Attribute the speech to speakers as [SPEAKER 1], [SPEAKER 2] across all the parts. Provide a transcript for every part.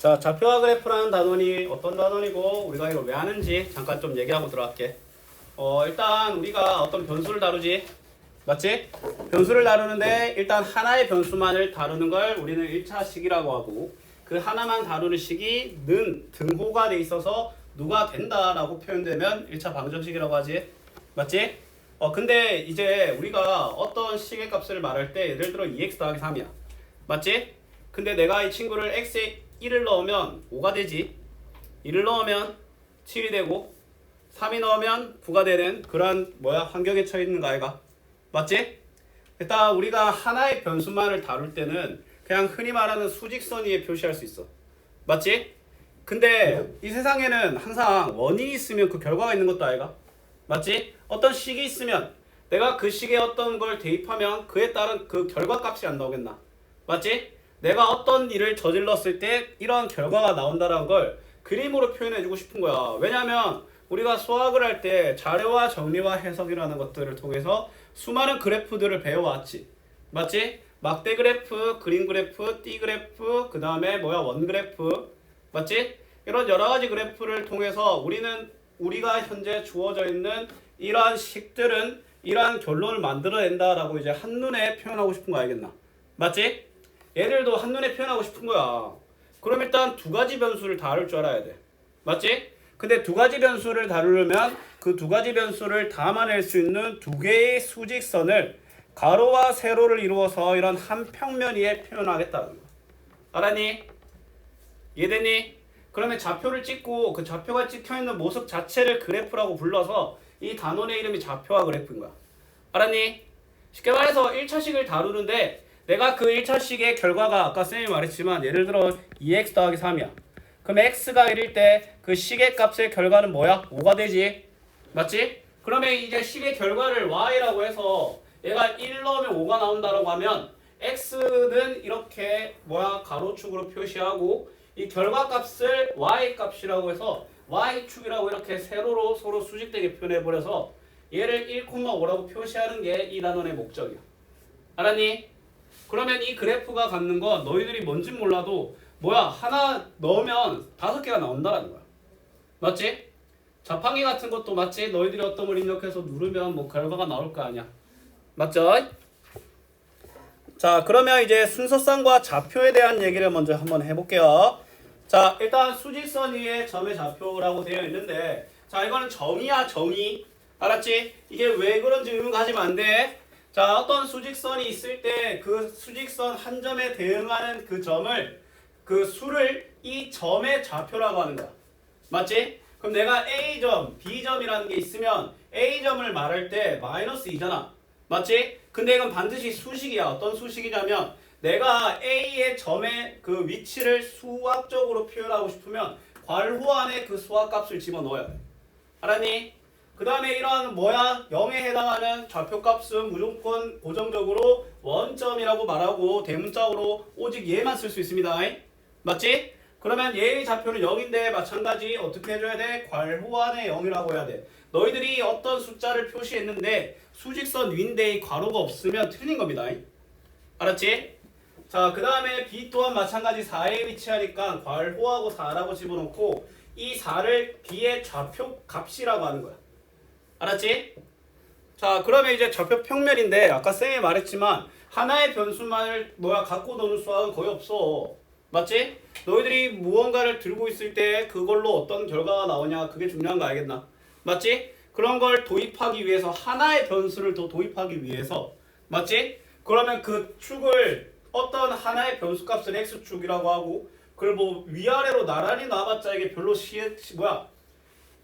[SPEAKER 1] 자, 좌표와 그래프라는 단원이 어떤 단원이고 우리가 이걸 왜 하는지 잠깐 좀 얘기하고 들어갈게. 일단 우리가 어떤 변수를 다루지? 맞지? 변수를 다루는데 일단 하나의 변수만을 다루는 걸 우리는 1차 식이라고 하고 그 하나만 다루는 식이 는 등호가 돼 있어서 누가 된다라고 표현되면 1차 방정식이라고 하지. 맞지? 근데 이제 우리가 어떤 식의 값을 말할 때 예를 들어 2x 더하기 3이야. 맞지? 근데 내가 이 친구를 x에 1을 넣으면 5가 되지. 1을 넣으면 7이 되고 3이 넣으면 9가 되는 그런 환경에 처해 있는 거 아이가? 맞지? 일단 우리가 하나의 변수만을 다룰 때는 그냥 흔히 말하는 수직선 위에 표시할 수 있어. 맞지? 근데 이 세상에는 항상 원인이 있으면 그 결과가 있는 것도 아이가? 맞지? 어떤 식이 있으면 내가 그 식에 어떤 걸 대입하면 그에 따른 그 결과값이 안 나오겠나? 맞지? 내가 어떤 일을 저질렀을 때 이러한 결과가 나온다는 걸 그림으로 표현해주고 싶은 거야. 왜냐하면 우리가 수학을 할 때 자료와 정리와 해석이라는 것들을 통해서 수많은 그래프들을 배워왔지. 맞지? 막대 그래프, 그림 그래프, 띠 그래프, 그 다음에 원 그래프. 맞지? 이런 여러 가지 그래프를 통해서 우리가 현재 주어져 있는 이러한 식들은 이러한 결론을 만들어낸다라고 이제 한눈에 표현하고 싶은 거 알겠나? 맞지? 얘들도 한눈에 표현하고 싶은 거야. 그럼 일단 두 가지 변수를 다룰 줄 알아야 돼. 맞지? 근데 두 가지 변수를 다루려면 그 두 가지 변수를 담아낼 수 있는 두 개의 수직선을 가로와 세로를 이루어서 이런 한 평면 위에 표현하겠다는 거야. 알았니? 이해됐니? 그러면 좌표를 찍고 그 좌표가 찍혀있는 모습 자체를 그래프라고 불러서 이 단원의 이름이 좌표와 그래프인 거야. 알았니? 쉽게 말해서 1차식을 다루는데 내가 그 1차식의 결과가 아까 쌤이 말했지만 예를 들어 2x 더하기 3이야. 그럼 x가 1일 때 그 식의 값의 결과는 뭐야? 5가 되지. 맞지? 그러면 이제 식의 결과를 y라고 해서 얘가 1 넣으면 5가 나온다라고 하면 x는 이렇게 가로축으로 표시하고 이 결과값을 y값이라고 해서 y축이라고 이렇게 세로로 서로 수직되게 표현해버려서 얘를 1,5라고 표시하는 게 이 단원의 목적이야. 알았니? 그러면 이 그래프가 갖는 건 너희들이 뭔진 몰라도 하나 넣으면 5개가 나온다라는 거야. 맞지? 자판기 같은 것도 맞지? 너희들이 어떤 걸 입력해서 누르면 결과가 나올 거 아니야. 맞죠? 자, 그러면 이제 순서쌍과 좌표에 대한 얘기를 먼저 한번 해볼게요. 자, 일단 수직선 위에 점의 좌표라고 되어 있는데 자, 이거는 정의야, 정의. 알았지? 이게 왜 그런지 의문가지면 안 돼. 자, 어떤 수직선이 있을 때 그 수직선 한 점에 대응하는 그 점을 그 수를 이 점의 좌표라고 하는 거야. 맞지? 그럼 내가 A점, B점이라는 게 있으면 A점을 말할 때 마이너스 2잖아. 맞지? 근데 이건 반드시 수식이야. 어떤 수식이냐면 내가 A의 점의 그 위치를 수학적으로 표현하고 싶으면 괄호 안에 그 수학값을 집어넣어야 돼. 알았니? 그 다음에 이런 0에 해당하는 좌표값은 무조건 고정적으로 원점이라고 말하고 대문자로 오직 얘만 쓸 수 있습니다. 맞지? 그러면 얘의 좌표는 0인데 마찬가지 어떻게 해줘야 돼? 괄호 안에 0이라고 해야 돼. 너희들이 어떤 숫자를 표시했는데 수직선 위인데 이 괄호가 없으면 틀린 겁니다. 알았지? 자, 그 다음에 B 또한 마찬가지 4에 위치하니까 괄호하고 4라고 집어넣고 이 4를 B의 좌표 값이라고 하는 거야. 알았지? 자, 그러면 이제 좌표 평면인데 아까 쌤이 말했지만 하나의 변수만을 갖고 노는 수학은 거의 없어. 맞지? 너희들이 무언가를 들고 있을 때 그걸로 어떤 결과가 나오냐 그게 중요한 거 알겠나? 맞지? 그런 걸 도입하기 위해서 하나의 변수를 더 도입하기 위해서 맞지? 그러면 그 축을 어떤 하나의 변수값을 x축이라고 하고 그걸 위아래로 나란히 놔봤자 이게 별로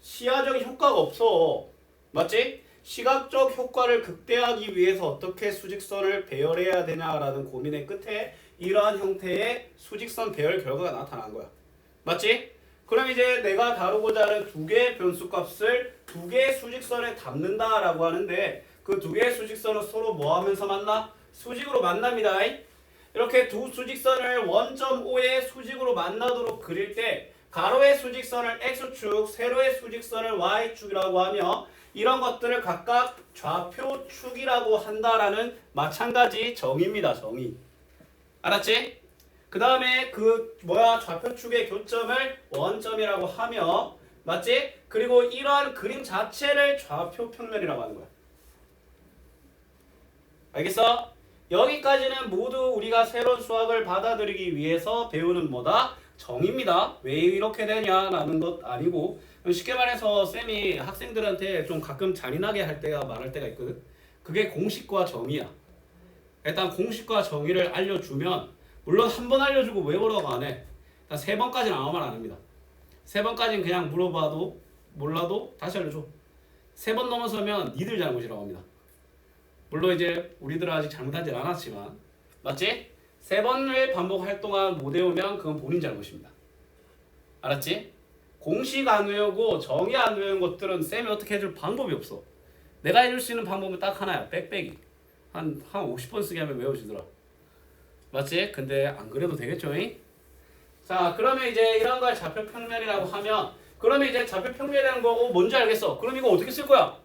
[SPEAKER 1] 시야적인 효과가 없어. 맞지? 시각적 효과를 극대화하기 위해서 어떻게 수직선을 배열해야 되냐라는 고민의 끝에 이러한 형태의 수직선 배열 결과가 나타난 거야. 맞지? 그럼 이제 내가 다루고자 하는 두 개의 변수값을 두 개의 수직선에 담는다라고 하는데 그 두 개의 수직선은 서로 뭐 하면서 만나? 수직으로 만납니다. 이렇게 두 수직선을 원점 O의 수직으로 만나도록 그릴 때 가로의 수직선을 x축, 세로의 수직선을 y축이라고 하며 이런 것들을 각각 좌표축이라고 한다라는 마찬가지 정의입니다. 정의. 알았지? 그 다음에 그 뭐야 좌표축의 교점을 원점이라고 하며 맞지? 그리고 이러한 그림 자체를 좌표평면이라고 하는 거야. 알겠어? 여기까지는 모두 우리가 새로운 수학을 받아들이기 위해서 배우는 뭐다? 정의입니다. 왜 이렇게 되냐라는 것 아니고 쉽게 말해서 쌤이 학생들한테 좀 가끔 잔인하게 할 때가 말할 때가 있거든. 그게 공식과 정의야. 일단 공식과 정의를 알려주면 물론 한 번 알려주고 왜 뭐라고 안 해. 일단 3번까지는 아무 말 안 합니다. 3번까지는 그냥 물어봐도 몰라도 다시 알려줘. 3번 넘어서면 니들 잘못이라고 합니다. 물론 이제 우리들은 아직 잘못하지 않았지만 맞지? 3번을 반복할 동안 못 외우면 그건 본인 잘못입니다. 알았지? 공식 안 외우고 정의 안 외운 것들은 쌤이 어떻게 해줄 방법이 없어. 내가 해줄 수 있는 방법은 딱 하나야. 빽빽이. 한 50번 쓰게 하면 외워지더라. 맞지? 근데 안 그래도 되겠죠? 잉? 자, 그러면 이제 이런 걸 좌표평면이라고 하면 그러면 이제 좌표평면이라는 거고 뭔지 알겠어. 그럼 이거 어떻게 쓸 거야?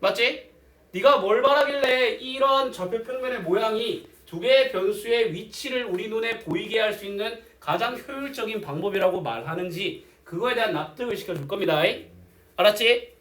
[SPEAKER 1] 맞지? 네가 뭘 바라길래 이런 좌표평면의 모양이 두 개의 변수의 위치를 우리 눈에 보이게 할 수 있는 가장 효율적인 방법이라고 말하는지 그거에 대한 납득을 시켜줄 겁니다. 알았지?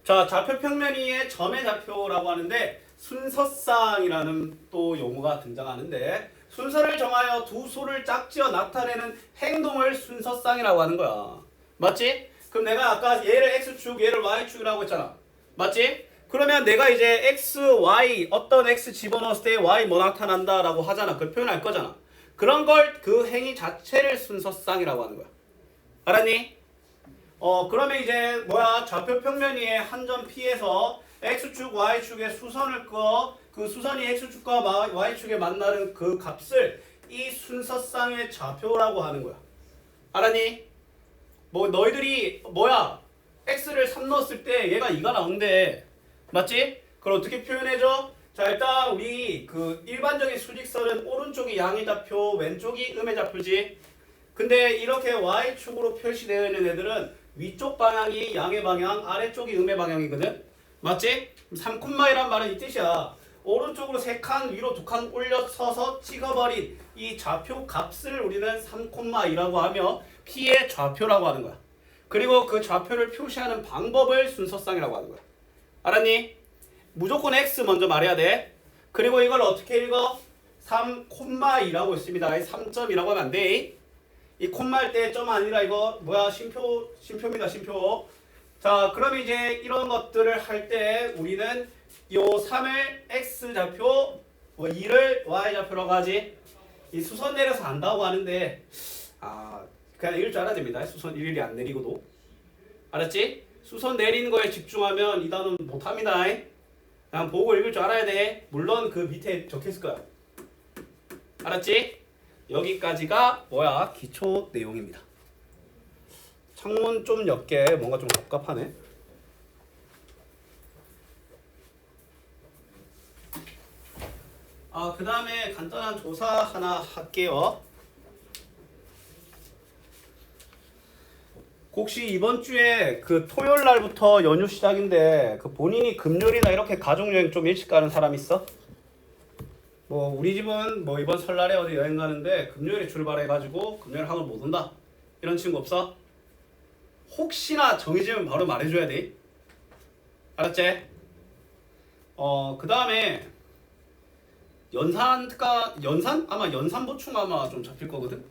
[SPEAKER 1] 자, 좌표평면이의 점의 좌표라고 하는데 순서쌍이라는 또 용어가 등장하는데 순서를 정하여 두 소를 짝지어 나타내는 행동을 순서쌍이라고 하는 거야. 맞지? 그럼 내가 아까 얘를 x축, 얘를 y축이라고 했잖아. 맞지? 그러면 내가 이제 x, y 어떤 x 집어넣었을 때 y 뭐 나타난다 라고 하잖아. 그걸 표현할 거잖아. 그런 걸 그 행위 자체를 순서쌍이라고 하는 거야. 알았니? 그러면 이제 뭐야 좌표평면위의 한 점 P에서 x축, y축의 수선을 그어 그 수선이 x축과 y축에 만나는 그 값을 이 순서쌍의 좌표라고 하는 거야. 알았니? 뭐 너희들이 뭐야 x를 3 넣었을 때 얘가 2가 나온대. 맞지? 그걸 어떻게 표현해줘? 자, 일단 우리 그 일반적인 수직선은 오른쪽이 양의 좌표, 왼쪽이 음의 좌표지. 근데 이렇게 y축으로 표시되어 있는 애들은 위쪽 방향이 양의 방향, 아래쪽이 음의 방향이거든. 맞지? 3콤마이란 말은 이 뜻이야. 오른쪽으로 3칸, 위로 2칸 올려서서 찍어버린 이 좌표 값을 우리는 3콤마이라고 하며 P의 좌표라고 하는 거야. 그리고 그 좌표를 표시하는 방법을 순서쌍이라고 하는 거야. 알았니? 무조건 X 먼저 말해야 돼. 그리고 이걸 어떻게 읽어? 3콤마이라고 있습니다. 3점이라고 하면 안 돼. 이 콤마일 때 점 아니라 이거 뭐야 심표입니다. 심표. 자, 그럼 이제 이런 것들을 할 때 우리는 요 3을 x 좌표, 2를 y 좌표라고 하지. 이 수선 내려서 안다고 하는데 그냥 읽을 줄 알아야 됩니다. 수선 일일이 안 내리고도. 알았지? 수선 내리는 거에 집중하면 이 단어는 못합니다. 그냥 보고 읽을 줄 알아야 돼. 물론 그 밑에 적혀있을 거야. 알았지? 여기까지가 뭐야? 기초 내용입니다. 창문 좀 옅게 뭔가 좀 갑갑하네. 그 다음에 간단한 조사 하나 할게요. 혹시 이번 주에 그 토요일 날부터 연휴 시작인데 그 본인이 금요일이나 이렇게 가족여행 좀 일찍 가는 사람 있어? 뭐 우리 집은 뭐 이번 설날에 어디 여행 가는데 금요일에 출발해가지고 금요일 학원 못 온다 이런 친구 없어? 혹시나 정해지면 바로 말해줘야 돼. 알았지? 그 다음에 연산 아마 연산 보충 아마 좀 잡힐 거거든.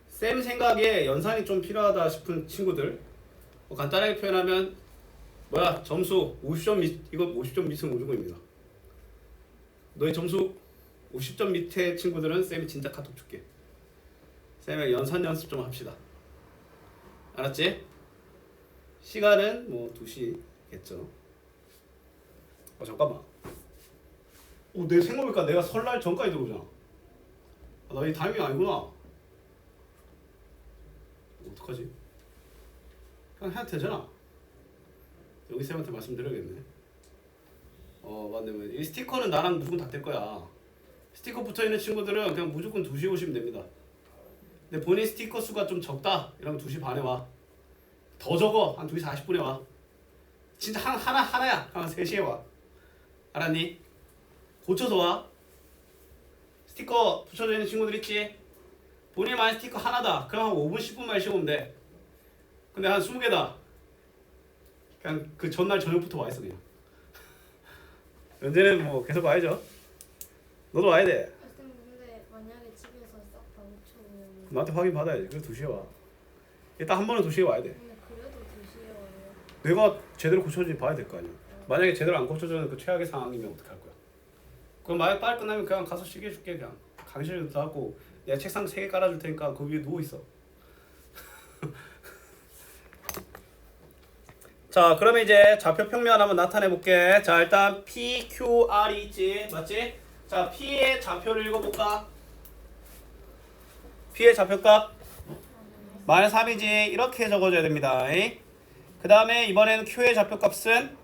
[SPEAKER 1] 쌤 생각에 연산이 좀 필요하다 싶은 친구들 간단하게 표현하면 뭐야 점수 50점 이거 50점 밑은 무조건입니다. 너의 점수 50점 밑에 친구들은 쌤이 진짜 카톡 줄게. 쌤의 연산 연습 좀 합시다. 알았지? 시간은 뭐 2시겠죠. 잠깐만. 내 생각해보니까 내가 설날 전까지 들어오잖아. 나 이 타이밍 아니구나. 어떡하지? 그냥 해도 되잖아. 여기 쌤한테 말씀드려야겠네. 맞네. 이 스티커는 나랑 무조건 다 될 거야. 스티커 붙어있는 친구들은 그냥 무조건 2시에 오시면 됩니다. 근데 본인 스티커 수가 좀 적다 이러면 2시 반에 와. 더 적어 한 2시 40분에 와. 진짜 하나야. 한 3시에 와. 알았니? 고쳐서 와. 스티커 붙여져 있는 친구들 있지? 본인이 만약 스티커 하나다. 그럼 한 5분 10분만 쉬고 오면 돼. 근데 한 20개다. 그냥 그 전날 저녁부터 와 있어 그냥. 연재는 뭐 계속 와야죠. 너도 와야 돼.
[SPEAKER 2] 쌤 근데 만약에 집에서 싹 다 묻혀보면
[SPEAKER 1] 나한테 확인 받아야지. 그래서 2시에 와. 일단 한 번은 2시에 와야 돼.
[SPEAKER 2] 근데 그래도 2시에 와요.
[SPEAKER 1] 내가 제대로 고쳐진지 봐야 될 거 아니야. 만약에 제대로 안 고쳐주는 그 최악의 상황이면 어떡할 거야? 그럼 만약 빨리 끝나면 그냥 가서 쉬게 해줄게. 그냥 강의실에 들어가고 내가 책상 3개 깔아줄 테니까 그 위에 누워있어. 자 그러면 이제 좌표 평면 한번 나타내 볼게. 자 일단 PQR이 있지 맞지? 자 P의 좌표를 읽어볼까? P의 좌표값 마이너스 3이지. 이렇게 적어줘야 됩니다. 그 다음에 이번에는 Q의 좌표값은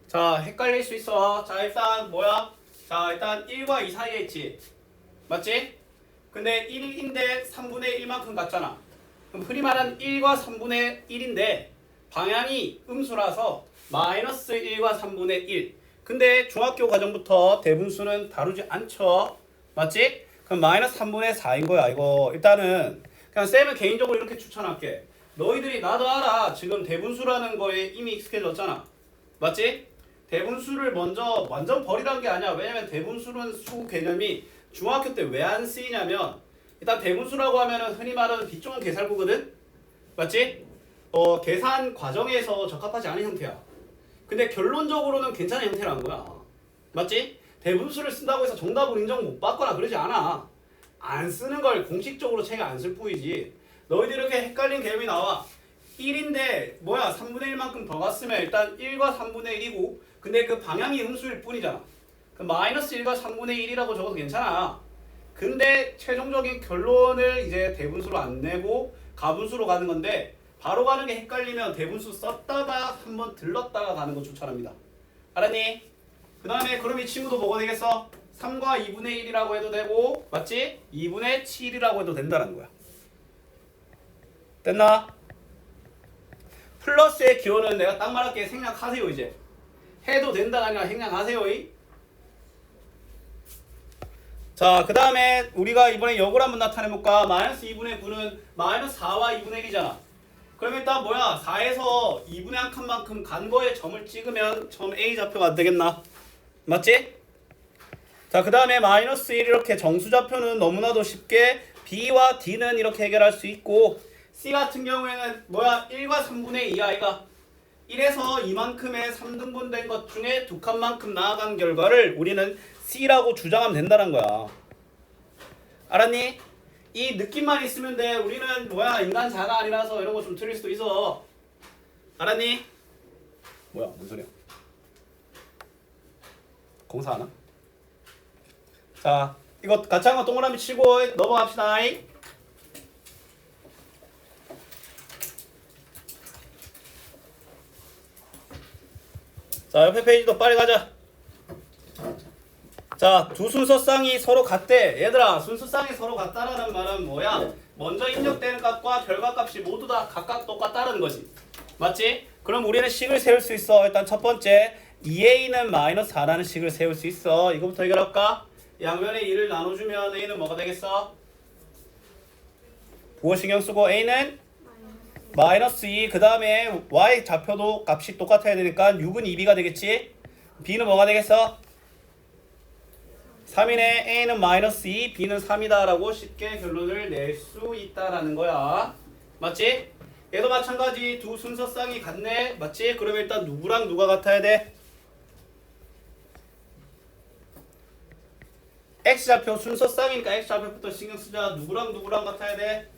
[SPEAKER 1] 자 헷갈릴 수 있어. 자 일단 뭐야? 자 일단 1과 2 사이에 있지 맞지? 근데 1인데 3분의 1만큼 같잖아. 그럼 흔히 말하는 1과 3분의 1인데 방향이 음수라서 마이너스 1과 3분의 1. 근데 중학교 과정부터 대분수는 다루지 않죠. 맞지? 그럼 마이너스 3분의 4인 거야. 이거 일단은 그냥 쌤은 개인적으로 이렇게 추천할게. 너희들이 나도 알아. 지금 대분수라는 거에 이미 익숙해졌잖아. 맞지? 대분수를 먼저 완전 버리라는 게 아니야. 왜냐면 대분수는 수 개념이 중학교 때 왜 안 쓰이냐면 일단 대분수라고 하면은 흔히 말하는 빗종은 계산구거든? 맞지? 계산 과정에서 적합하지 않은 형태야. 근데 결론적으로는 괜찮은 형태라는 거야. 맞지? 대분수를 쓴다고 해서 정답을 인정 못 받거나 그러지 않아. 안 쓰는 걸 공식적으로 책에 안 쓸 뿐이지. 너희들 이렇게 헷갈린 개념이 나와. 1인데 뭐야 3분의 1만큼 더 갔으면 일단 1과 3분의 1이고 근데 그 방향이 음수일 뿐이잖아. 그럼 마이너스 1과 3분의 1이라고 적어도 괜찮아. 근데 최종적인 결론을 이제 대분수로 안 내고 가분수로 가는 건데 바로 가는 게 헷갈리면 대분수 썼다가 한번 들렀다가 가는 거 추천합니다. 알았니? 그 다음에 그럼 이 친구도 뭐가 되겠어? 3과 2분의 1이라고 해도 되고 맞지? 2분의 7이라고 해도 된다는 거야. 됐나? 플러스의 기호는 내가 딱 말할게. 생략하세요 이제. 해도 된다가 아니라 생략하세요. 자, 그 다음에 우리가 이번에 역을 한번 나타내볼까? 마이너스 2분의 9는 마이너스 4와 2분의 1이잖아. 그럼 일단 뭐야? 4에서 2분의 한 칸만큼 간 거에 점을 찍으면 점 A 좌표가 안 되겠나? 맞지? 자, 그 다음에 마이너스 1 이렇게 정수 좌표는 너무나도 쉽게 B와 D는 이렇게 해결할 수 있고 C 같은 경우에는 뭐야? 1과 3분의 2 아이가 1에서 이만큼의 3등분 된 것 중에 2칸만큼 나아간 결과를 우리는 C라고 주장하면 된다는 거야. 알았니? 이 느낌만 있으면 돼. 우리는 뭐야 인간 자가 아니라서 이런 거 좀 틀릴 수도 있어. 알았니? 뭐야 뭔 소리야? 공사하나? 자 이거 같이 한번 동그라미 치고 넘어갑시다. 자 옆에 페이지도 빨리 가자. 자, 두 순서쌍이 서로 같대. 얘들아, 순서쌍이 서로 같다라는 말은 뭐야? 먼저 입력되는 값과 결과값이 모두 다 각각 똑같다는 거지. 맞지? 그럼 우리는 식을 세울 수 있어. 일단 첫 번째, 2a는 마이너스 4라는 식을 세울 수 있어. 이거부터 해결할까? 양면에 2를 나눠주면 a는 뭐가 되겠어? 부호 신경 쓰고 a는 마이너스 2. 그 다음에 y 좌표도 값이 똑같아야 되니까 6은 2b가 되겠지? b는 뭐가 되겠어? 3이네. A는 마이너스 2, B는 3이다 라고 쉽게 결론을 낼 수 있다라는 거야. 맞지? 얘도 마찬가지 두 순서쌍이 같네. 맞지? 그럼 일단 누구랑 누가 같아야 돼? X좌표 순서쌍이니까 X좌표부터 신경 쓰자. 누구랑 누구랑 같아야 돼?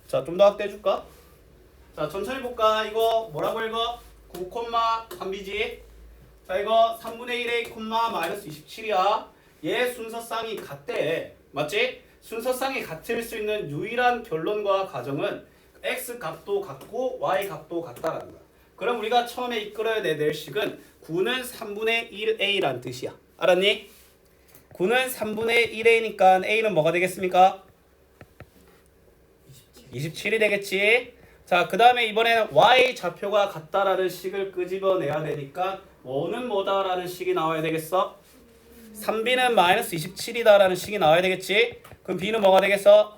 [SPEAKER 1] 자, 좀 더 확대해줄까? 자, 천천히 볼까? 이거 뭐라고 읽어? 9, 3b지? 자 이거 3분의 1a, 마이너스 27이야. 얘 순서쌍이 같대. 맞지? 순서쌍이 같을 수 있는 유일한 결론과 가정은 x 값도 같고 y 값도 같다라는 거야. 그럼 우리가 처음에 이끌어야 될 식은 9는 3분의 1a란 뜻이야. 알았니? 9는 3분의 1a니까 a는 뭐가 되겠습니까? 27이 되겠지. 자, 그 다음에 이번에는 y 좌표가 같다라는 식을 끄집어내야 되니까 뭐는 뭐다라는 식이 나와야 되겠어? 3b는 마이너스 27이다라는 식이 나와야 되겠지? 그럼 b는 뭐가 되겠어?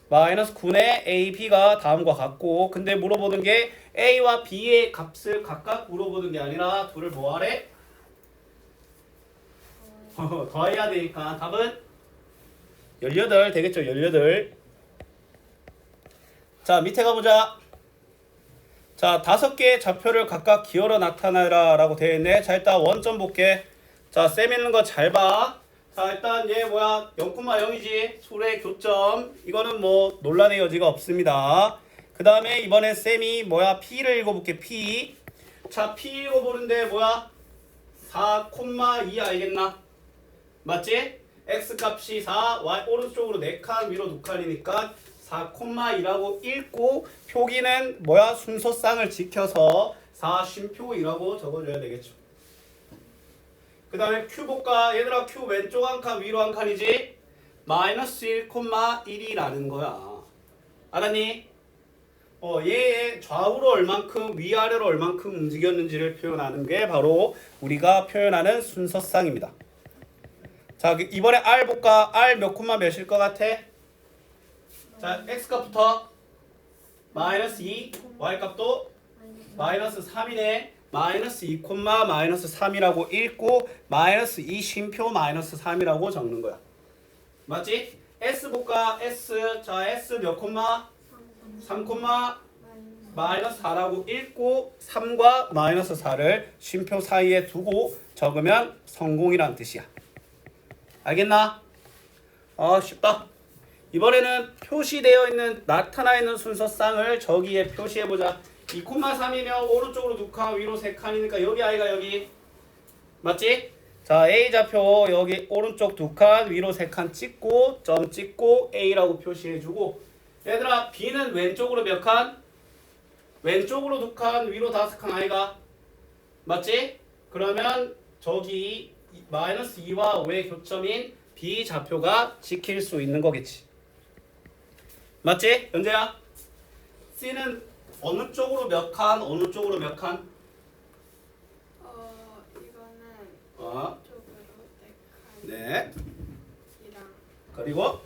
[SPEAKER 1] 마이너스 9의 a, b가 다음과 같고, 근데 물어보는 게 a와 b의 값을 각각 물어보는 게 아니라 둘을 뭐 하래? 더해야 되니까 답은 18 되겠죠? 18. 자, 밑에 가보자. 자, 5개의 좌표를 각각 기울여 나타내라 라고 되어 있네. 자, 일단 원점 볼게. 자, 쌤 있는 거 잘 봐. 자, 일단 얘 뭐야? 0,0이지. 수의 교점. 이거는 뭐 논란의 여지가 없습니다. 그 다음에 이번에 쌤이 뭐야? P를 읽어볼게. P. 자, P 읽어보는데 뭐야? 4,2 알겠나? 맞지? X 값이 4, Y 오른쪽으로 4칸, 위로 2칸이니까 4,2라고 읽고 표기는 뭐야? 순서쌍을 지켜서 4 쉼표이라고 적어줘야 되겠죠. 그 다음에 Q 볼까? 얘들아 Q 왼쪽 한 칸, 위로 한 칸이지? 마이너스 1,1이라는 거야. 알았니? 얘의 좌우로 얼만큼, 위아래로 얼만큼 움직였는지를 표현하는 게 바로 우리가 표현하는 순서쌍입니다. 자, 이번에 R 볼까? R 몇 콤마 몇일 것 같아? 자, X값부터 마이너스 2, Y값도 마이너스 3이네. 마이너스 2, 마이너스 3이라고 읽고 마이너스 2 쉼표 마이너스 3이라고 적는 거야. 맞지? S 볼까? S. 자, S 몇 콤마? 3 마이너스 4라고 읽고 3과 마이너스 4를 쉼표 사이에 두고 적으면 성공이란 뜻이야. 알겠나? 쉽다. 이번에는 표시되어 있는 나타나 있는 순서쌍을 저기에 표시해보자. 2,3이면 오른쪽으로 2칸, 위로 3칸이니까 여기 아이가 여기. 맞지? 자, A 좌표 여기 오른쪽 2칸, 위로 3칸 찍고 점 찍고 A라고 표시해주고, 얘들아 B는 왼쪽으로 몇 칸? 왼쪽으로 2칸, 위로 5칸 아이가. 맞지? 그러면 저기 마이너스 2와 5의 교점인 B 좌표가 지킬 수 있는 거겠지. 맞지? 연재야? C는 어느 쪽으로 몇 칸, 어느 쪽으로 몇 칸?
[SPEAKER 2] 이거는 쪽으로 4칸.
[SPEAKER 1] 네.
[SPEAKER 2] 이랑
[SPEAKER 1] 그리고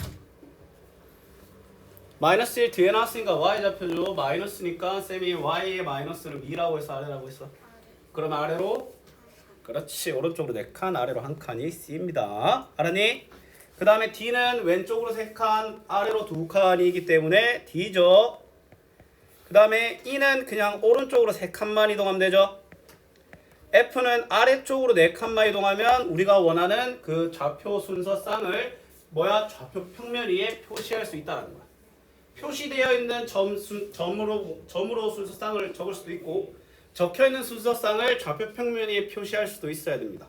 [SPEAKER 1] 마이너스 1 뒤에 나왔으니까 Y 좌표죠. 마이너스니까 쌤이 Y의 마이너스를 위라고 해서 아래라고 했어. 그러면 아래로? 그렇지. 오른쪽으로 4칸, 아래로 1칸이 C입니다. 알았니? 그 다음에 D는 왼쪽으로 3칸, 아래로 2칸이기 때문에 D죠. 그 다음에 E는 그냥 오른쪽으로 3칸만 이동하면 되죠. F는 아래쪽으로 4칸만 이동하면 우리가 원하는 그 좌표 순서쌍을 좌표 평면 위에 표시할 수 있다는 거야. 표시되어 있는 점으로 순서쌍을 적을 수도 있고, 적혀있는 순서쌍을 좌표 평면 위에 표시할 수도 있어야 됩니다.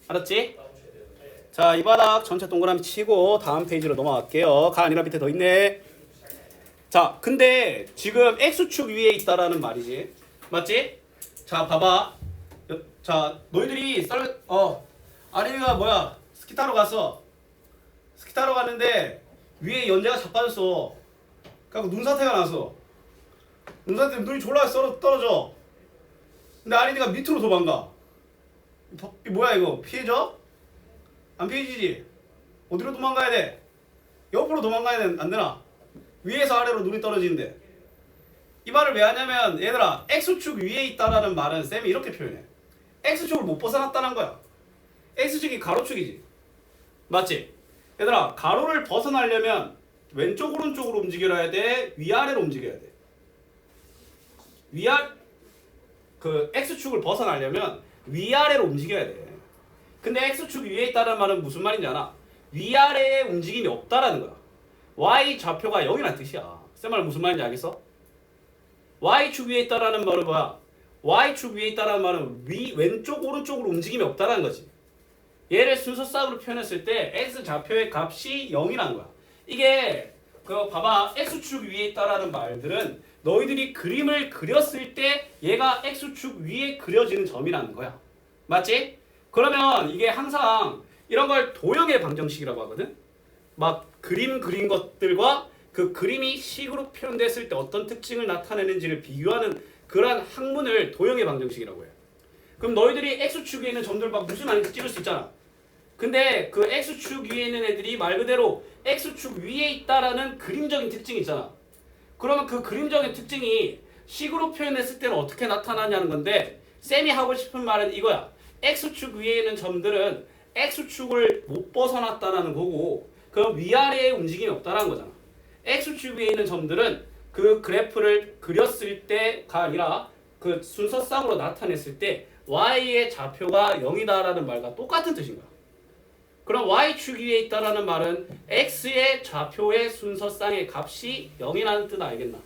[SPEAKER 1] 알았지? 자, 이 바닥 전체 동그라미 치고 다음 페이지로 넘어갈게요. 가 아니라 밑에 더 있네. 자, 근데 지금 X축 위에 있다라는 말이지. 맞지? 자, 봐봐. 자, 너희들이 아린이가 스키 타러 갔어. 스키 타러 갔는데 위에 연재가 자빠졌어. 그래갖고 눈사태가 났어. 눈사태 때문에 눈이 졸라 떨어져. 근데 아린이가 밑으로 도망가. 뭐야 이거? 피해져? 안 피해지지? 어디로 도망가야 돼? 옆으로 도망가야 안 되나? 위에서 아래로 눈이 떨어지는데. 이 말을 왜 하냐면 얘들아, X축 위에 있다라는 말은 쌤이 이렇게 표현해. X축을 못 벗어났다는 거야. X축이 가로축이지. 맞지? 얘들아, 가로를 벗어나려면 왼쪽 오른쪽으로 움직여야 돼? 위아래로 움직여야 돼? X축을 벗어나려면 위아래로 움직여야 돼. 근데 X축 위에 있다는 말은 무슨 말인지 알아? 위아래에 움직임이 없다라는 거야. Y 좌표가 여기란 뜻이야. 쌤 말 무슨 말인지 알겠어? Y축 위에 있다라는 말은 뭐야? Y축 위에 있다라는 말은 왼쪽 오른쪽으로 움직임이 없다라는 거지. 얘를 순서쌍으로 표현했을 때 X 좌표의 값이 0이라는 거야. 이게 봐봐, X축 위에 있다라는 말들은 너희들이 그림을 그렸을 때 얘가 X축 위에 그려지는 점이라는 거야. 맞지? 그러면 이게 항상 이런 걸 도형의 방정식이라고 하거든. 막 그림 그린 것들과 그 그림이 식으로 표현됐을 때 어떤 특징을 나타내는지를 비교하는 그러한 학문을 도형의 방정식이라고 해요. 그럼 너희들이 X축 위에 있는 점들 막 무슨 말인지 찍을 수 있잖아. 근데 그 X축 위에 있는 애들이 말 그대로 X축 위에 있다라는 그림적인 특징이 있잖아. 그러면 그 그림적인 특징이 식으로 표현했을 때는 어떻게 나타나냐는 건데 쌤이 하고 싶은 말은 이거야. X축 위에 있는 점들은 X축을 못 벗어났다라는 거고 그럼 위아래에 움직임이 없다라는 거잖아. X축 위에 있는 점들은 그 그래프를 그렸을 때가 아니라 그 순서상으로 나타냈을 때 Y의 좌표가 0이다라는 말과 똑같은 뜻인 거야. 그럼 Y축 위에 있다라는 말은 X의 좌표의 순서상의 값이 0이라는 뜻 알겠나?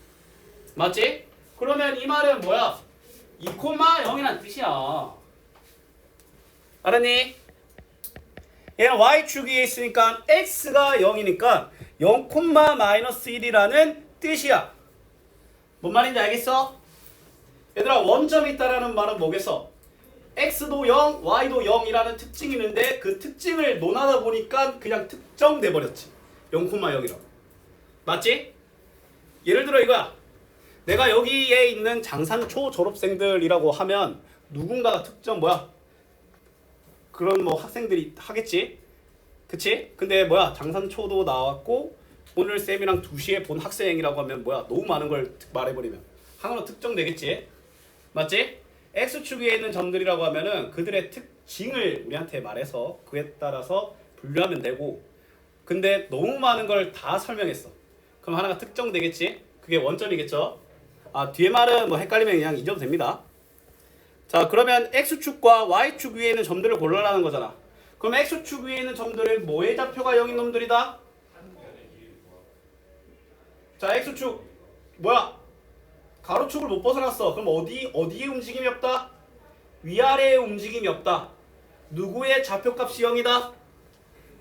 [SPEAKER 1] 맞지? 그러면 이 말은 뭐야? 2,0이라는 뜻이야. 알았니? 얘는 Y축 위에 있으니까 X가 0이니까 0,-1이라는 뜻이야. 뭔 말인지 알겠어? 얘들아 원점이 있다라는 말은 뭐겠어? X도 0, Y도 0이라는 특징이 있는데 그 특징을 논하다 보니까 그냥 특정돼 버렸지. 0,0이라고. 맞지? 예를 들어 이거야. 내가 여기에 있는 장산초 졸업생들이라고 하면 누군가가 특정 뭐야? 그런 뭐 학생들이 하겠지? 그치? 근데 뭐야? 장산초도 나왔고 오늘 쌤이랑 2시에 본 학생이라고 하면 뭐야? 너무 많은 걸 말해버리면 하나로 특정되겠지? 맞지? X축 위에 있는 점들이라고 하면은 그들의 특징을 우리한테 말해서 그에 따라서 분류하면 되고 근데 너무 많은 걸 다 설명했어. 그럼 하나가 특정되겠지? 그게 원점이겠죠? 아 뒤에 말은 뭐 헷갈리면 그냥 잊어도 됩니다. 자 그러면 X축과 Y축 위에 있는 점들을 골라라는 거잖아. 그럼 X축 위에 있는 점들은 뭐의 좌표가 0인 놈들이다? 자 X축 뭐야? 가로축을 못 벗어났어. 그럼 어디에 움직임이 없다? 위아래에 움직임이 없다. 누구의 좌표값이 0이다?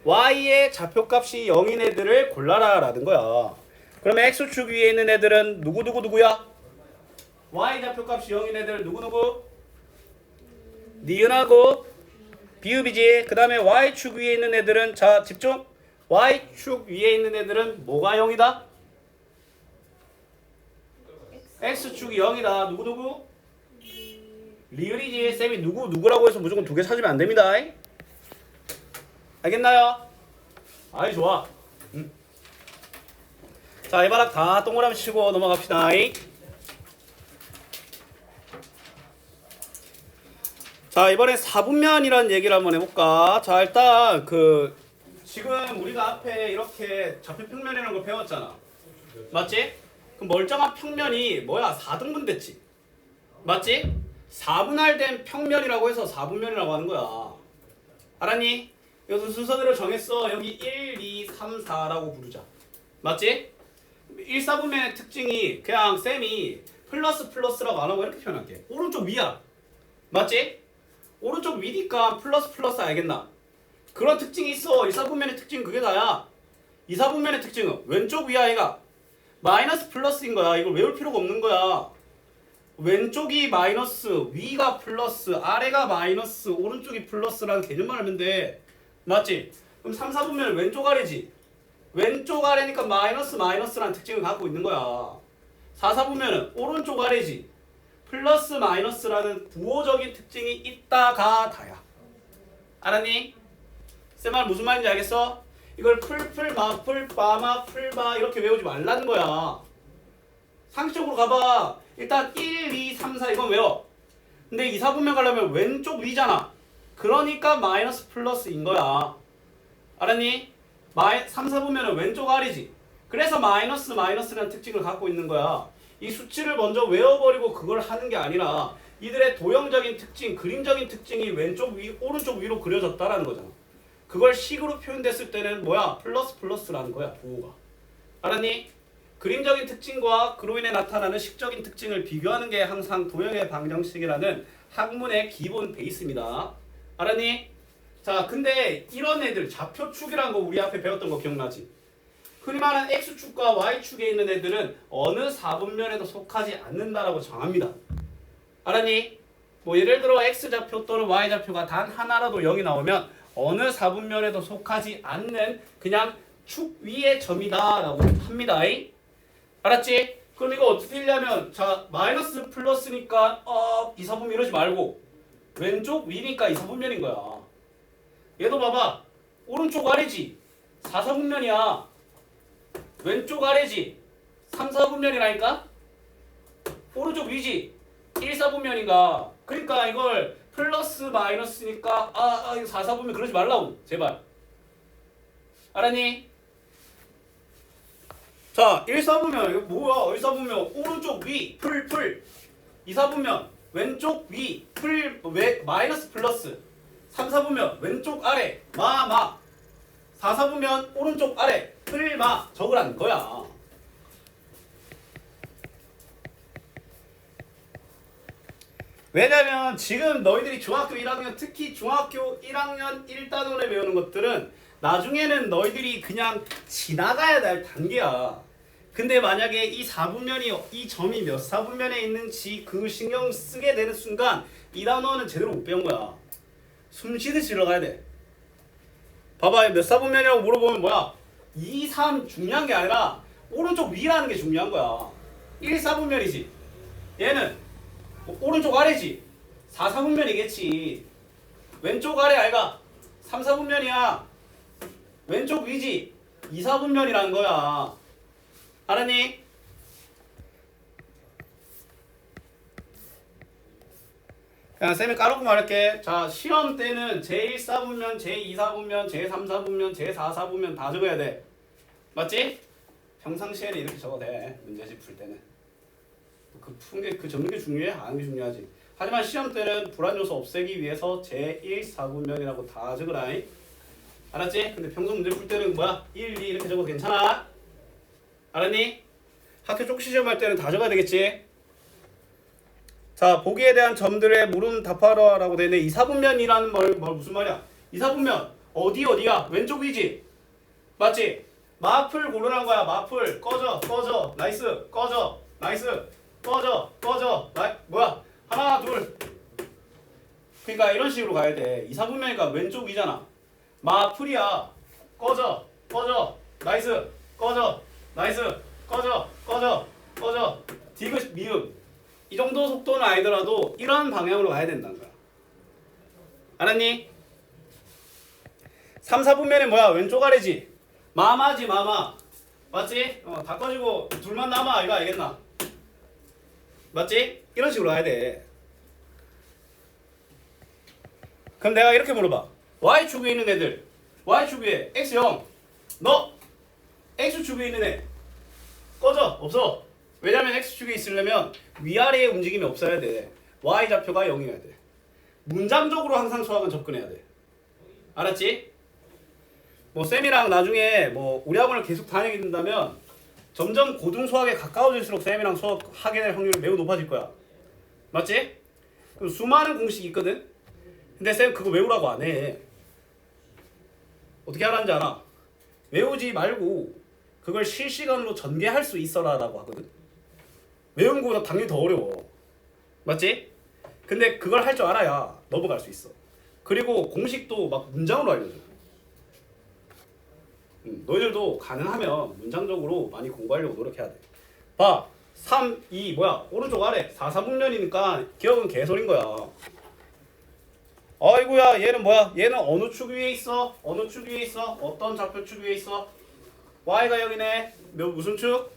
[SPEAKER 1] Y의 좌표값이 0인 애들을 골라라 라는 거야. 그러면 X축 위에 있는 애들은 누구야? Y 좌표값이 0인 애들 누구? 니은하고 비읍이지. 그 다음에 Y축 위에 있는 애들은 자 집중. Y축 위에 있는 애들은 뭐가 0이다? X축이 0이다. 누구? 리을이지. 쌤이 누구라고 해서 무조건 2개 찾으면 안 됩니다. 알겠나요? 아이 좋아. 자 이바락 다 동그라미 치고 넘어갑시다. 자 이번에 4분면이라는 얘기를 한번 해볼까. 자 일단 지금 우리가 앞에 이렇게 좌표평면이라는 걸 배웠잖아. 맞지? 그럼 멀쩡한 평면이 뭐야? 4등분 됐지. 맞지? 4분할된 평면이라고 해서 4분면이라고 하는 거야. 알았니? 여기서 순서대로 정했어. 여기 1, 2, 3, 4라고 부르자. 맞지? 1, 4분면의 특징이 그냥 쌤이 플러스라고 안 하고 이렇게 표현할게. 오른쪽 위야. 맞지? 오른쪽 위니까 플러스 알겠나? 그런 특징이 있어. 1, 4분면의 특징은 그게 다야. 2, 4분면의 특징은 왼쪽 위야 얘가. 마이너스 플러스인 거야. 이걸 외울 필요가 없는 거야. 왼쪽이 마이너스, 위가 플러스, 아래가 마이너스, 오른쪽이 플러스라는 개념만 알면 돼. 맞지? 그럼 3, 4분면은 왼쪽 아래지. 왼쪽 아래니까 마이너스라는 특징을 갖고 있는 거야. 4, 4분면은 오른쪽 아래지. 플러스 마이너스라는 부호적인 특징이 있다가 다야. 알았니? 쌤 말 무슨 말인지 알겠어? 이걸 풀바 이렇게 외우지 말라는 거야. 상식적으로 가봐. 일단 1, 2, 3, 4 이건 외워. 근데 2, 4분면 가려면 왼쪽 위잖아. 그러니까 마이너스 플러스인 거야. 알았니? 3, 4분면은 왼쪽 아래지. 그래서 마이너스라는 특징을 갖고 있는 거야. 이 수치를 먼저 외워버리고 그걸 하는 게 아니라 이들의 도형적인 특징, 그림적인 특징이 왼쪽 위, 오른쪽 위로 그려졌다라는 거잖아. 그걸 식으로 표현됐을 때는 뭐야? 플러스라는 거야, 부호가. 알았니? 그림적인 특징과 그로 인해 나타나는 식적인 특징을 비교하는 게 항상 도형의 방정식이라는 학문의 기본 베이스입니다. 알았니? 자, 근데 이런 애들, 좌표축이라는 거 우리 앞에 배웠던 거 기억나지? 흔히 말하는 X축과 Y축에 있는 애들은 어느 4분면에도 속하지 않는다라고 정합니다. 알았니? 뭐 예를 들어 X좌표 또는 Y좌표가 단 하나라도 0이 나오면 어느 4분면에도 속하지 않는 그냥 축 위의 점이다 라고 합니다. 알았지? 그럼 이거 어떻게 되려면 자 마이너스 플러스니까 2사분면 이러지 말고 왼쪽 위니까 2사분면인 거야. 얘도 봐봐. 오른쪽 아래지 4사분면이야. 왼쪽 아래지 3사분면이라니까. 오른쪽 위지 1사분면인가. 그러니까 이걸 플러스 마이너스니까 이거 4사분면 그러지 말라고 제발. 알았니? 자 1사분면 이거 뭐야. 1사분면 오른쪽 위 풀 2사분면 왼쪽 위 풀 마이너스 플러스 3사분면 왼쪽 아래 마 4사분면 오른쪽 아래 풀마 적으라는 거야. 왜냐면 지금 너희들이 중학교 1학년 특히 중학교 1학년 1단원에 배우는 것들은 나중에는 너희들이 그냥 지나가야 될 단계야. 근데 만약에 이 4분면이 이 점이 몇 사분면에 있는지 그 신경 쓰게 되는 순간 이 단원은 제대로 못 배운 거야. 숨 쉬듯이 들어가야 돼. 봐봐 몇 사분면이라고 물어보면 뭐야 2, 3 중요한 게 아니라 오른쪽 위라는 게 중요한 거야. 1, 4분면이지. 얘는 오른쪽 아래지 4, 4분면이겠지. 왼쪽 아래 아이가 3, 4분면이야. 왼쪽 위지 2, 4분면이라는 거야. 알았니? 그냥 쌤이 까놓고 말할게. 자 시험 때는 제1, 4분면, 제2, 4분면, 제3, 4분면, 제4, 4분면 다 적어야 돼. 맞지? 평상시에는 이렇게 적어도 돼. 문제집 풀 때는. 그 푸는 게 그 적는 게 중요해? 안 하는 게 중요하지. 하지만 시험 때는 불안 요소 없애기 위해서 제1, 4분면이라고 다 적으라. 알았지? 근데 평소 문제 풀 때는 뭐야? 1, 2 이렇게 적어도 괜찮아. 알았니? 학교 쪽시 시험 할 때는 다 적어야 되겠지? 자, 보기에 대한 점들의 물음 답하라라고 되어 있네. 2, 4분면이라는 말 무슨 말이야? 2, 4분면 어디야? 왼쪽 위지? 맞지? 마풀 고르라는 거야. 마풀 꺼져 나이스 꺼져 나이스 꺼져 뭐야 하나 둘. 그러니까 이런 식으로 가야 돼. 2, 4분면이니까 왼쪽 위잖아. 마풀이야. 꺼져 나이스 꺼져 나이스 꺼져 디귿 미음. 이 정도 속도는 아니더라도 이런 방향으로 가야 된다는 거야. 알았니? 3, 4분면이 뭐야? 왼쪽 아래지? 마마지 마마. 맞지? 다 꺼지고 둘만 남아. 이거 알겠나? 맞지? 이런 식으로 가야 돼. 그럼 내가 이렇게 물어봐. Y축 위에 있는 애들. Y축 위에 X0. 너 X축 위에 있는 애. 꺼져. 없어. 왜냐면 X축에 있으려면 위아래의 움직임이 없어야 돼. Y좌표가 0이어야 돼. 문장적으로 항상 수학은 접근해야 돼. 알았지? 뭐 쌤이랑 나중에 뭐 우리 학원을 계속 다니게 된다면 점점 고등 수학에 가까워질수록 쌤이랑 수학 하게 될 확률이 매우 높아질 거야. 맞지? 그럼 수많은 공식이 있거든? 근데 쌤 그거 외우라고 안 해. 어떻게 하라는지 알아? 외우지 말고 그걸 실시간으로 전개할 수 있어라 라고 하거든. 외우는 것보다 당연히 더 어려워. 맞지? 근데 그걸 할 줄 알아야 넘어갈 수 있어. 그리고 공식도 막 문장으로 알려줘. 너희들도 가능하면 문장적으로 많이 공부하려고 노력해야 돼. 봐. 3, 2 뭐야? 오른쪽 아래 4, 4분면이니까 기억은 개소리인 거야. 아이고야 얘는 뭐야? 얘는 어느 축 위에 있어? 어느 축 위에 있어? 어떤 좌표축 위에 있어? Y가 여기네. 무슨 축?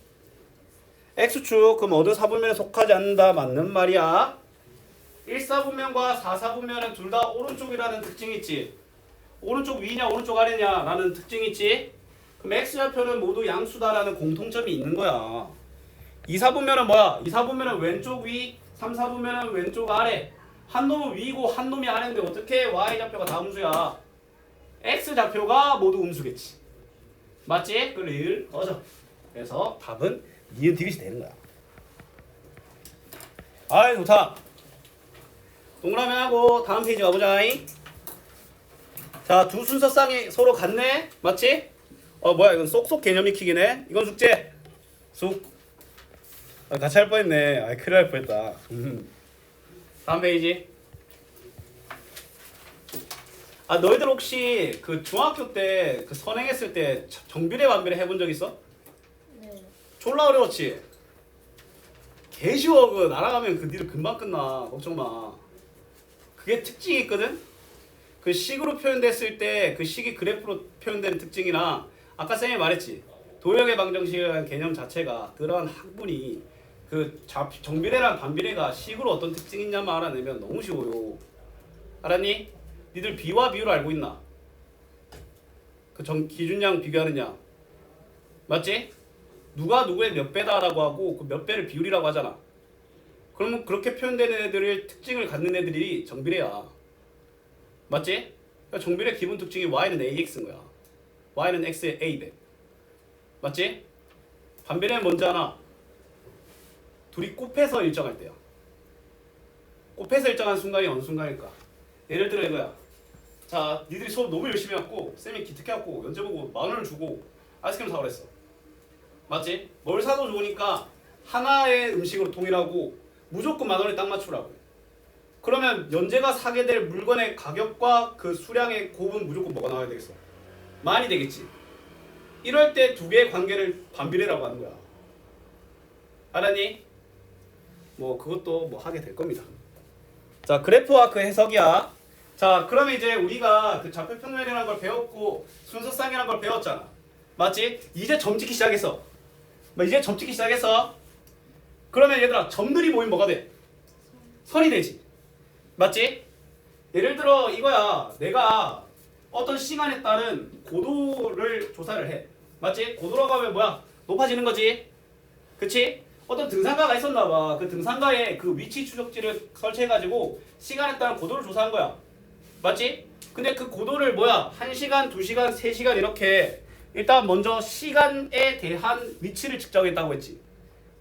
[SPEAKER 1] X축. 그럼 어느 사분면에 속하지 않는다. 맞는 말이야. 1사분면과 4사분면은 둘 다 오른쪽이라는 특징이 있지. 오른쪽 위냐 오른쪽 아래냐 라는 특징이 있지. 그럼 X좌표는 모두 양수다라는 공통점이 있는 거야. 2사분면은 뭐야? 2사분면은 왼쪽 위, 3사분면은 왼쪽 아래. 한 놈은 위고 한 놈이 아래인데 어떻게 Y좌표가 다 음수야? X좌표가 모두 음수겠지. 맞지? 그럼 리을 꺼져. 그래서 답은 니은 디귿이 되는 거야. 아이 좋다. 동그라미 하고 다음 페이지 가보자. 자, 두 순서쌍이 서로 같네? 맞지? 뭐야 이건 쏙쏙 개념 익히기네. 이건 숙제. 쑥. 같이 할 뻔했네. 큰일 날 뻔했다. 다음 페이지. 아 너희들 혹시 그 중학교 때 그 선행했을 때 정비례 반비례 해본 적 있어?
[SPEAKER 2] 네.
[SPEAKER 1] 졸라 어려웠지? 개 쉬워. 그 날아가면 그 니들 금방 끝나. 걱정 마. 그게 특징이 있거든? 그 식으로 표현됐을 때 그 식이 그래프로 표현되는 특징이나 아까 쌤이 말했지. 도형의 방정식이라는 개념 자체가 그러한 학문이 그 정비례랑 반비례가 식으로 어떤 특징이 있냐만 알아내면 너무 쉬워요. 알았니? 니들 비와 비율 알고 있나? 그 기준량 비교하는 양 맞지? 누가 누구의 몇 배다라고 하고 그 몇 배를 비율이라고 하잖아. 그러면 그렇게 표현되는 애들의 특징을 갖는 애들이 정비례야. 맞지? 그러니까 정비례 기본 특징이 y는 ax인 거야. y는 x의 a배. 맞지? 반비례는 뭔지 아나? 둘이 곱해서 일정할 때야. 곱해서 일정한 순간이 어느 순간일까? 예를 들어 이거야. 자, 니들이 수업 너무 열심히 했고 쌤이 기특해갖고 연재 보고 10,000원을 주고 아이스크림 사오라 했어. 맞지? 뭘 사도 좋으니까 하나의 음식으로 통일하고 무조건 10,000원에 딱 맞추라고. 그러면 연재가 사게 될 물건의 가격과 그 수량의 곱은 무조건 뭐가 나와야 되겠어? 많이 되겠지. 이럴 때 두 개의 관계를 반비례라고 하는 거야. 알았니? 뭐 그것도 뭐 하게 될 겁니다. 자, 그래프와 그 해석이야. 자, 그러면 이제 우리가 그 좌표 평면이라는 걸 배웠고 순서쌍이라는 걸 배웠잖아. 맞지? 이제 점 찍기 시작했어. 이제 점 찍기 시작했어. 그러면 얘들아, 점들이 모이면 뭐가 돼? 선이 되지. 맞지? 예를 들어 이거야. 내가 어떤 시간에 따른 고도를 조사를 해. 맞지? 고도라고 하면 뭐야? 높아지는 거지. 그치? 어떤 등산가가 있었나 봐. 그 등산가에 그 위치 추적지를 설치해가지고 시간에 따른 고도를 조사한 거야. 맞지? 근데 그 고도를 뭐야? 1시간, 2시간, 3시간 이렇게 일단 먼저 시간에 대한 위치를 측정했다고 했지.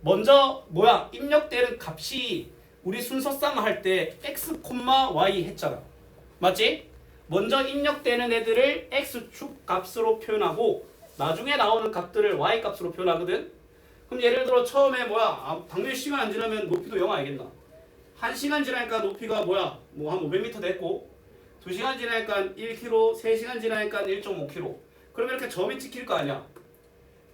[SPEAKER 1] 먼저 뭐야? 입력되는 값이 우리 순서쌍 할 때 x, y 했잖아. 맞지? 먼저 입력되는 애들을 x축 값으로 표현하고 나중에 나오는 값들을 y 값으로 표현하거든. 그럼 예를 들어 처음에 뭐야? 당연히 시간 안 지나면 높이도 0 알겠나? 1시간 지나니까 높이가 뭐야? 뭐 한 500m 됐고 2시간 지나니까 1km, 3시간 지나니까 1.5km. 그럼 이렇게 점이 찍힐 거 아니야?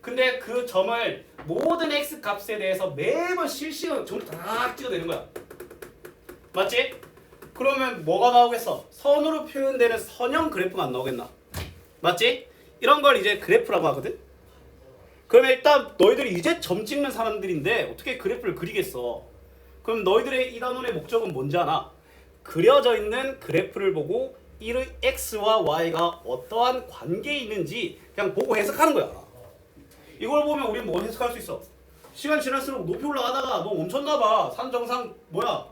[SPEAKER 1] 근데 그 점을 모든 x 값에 대해서 매번 실시간 점을 다 찍어내는 거야. 맞지? 그러면 뭐가 나오겠어? 선으로 표현되는 선형 그래프가 안 나오겠나? 맞지? 이런 걸 이제 그래프라고 하거든? 그러면 일단 너희들이 이제 점 찍는 사람들인데 어떻게 그래프를 그리겠어? 그럼 너희들의 이 단원의 목적은 뭔지 아나? 그려져 있는 그래프를 보고 이 x와 y가 어떠한 관계에 있는지 그냥 보고 해석하는 거야. 이걸 보면 우리는 뭐 해석할 수 있어? 시간 지날수록 높이 올라가다가 뭐 멈췄나 봐. 산 정상 뭐야?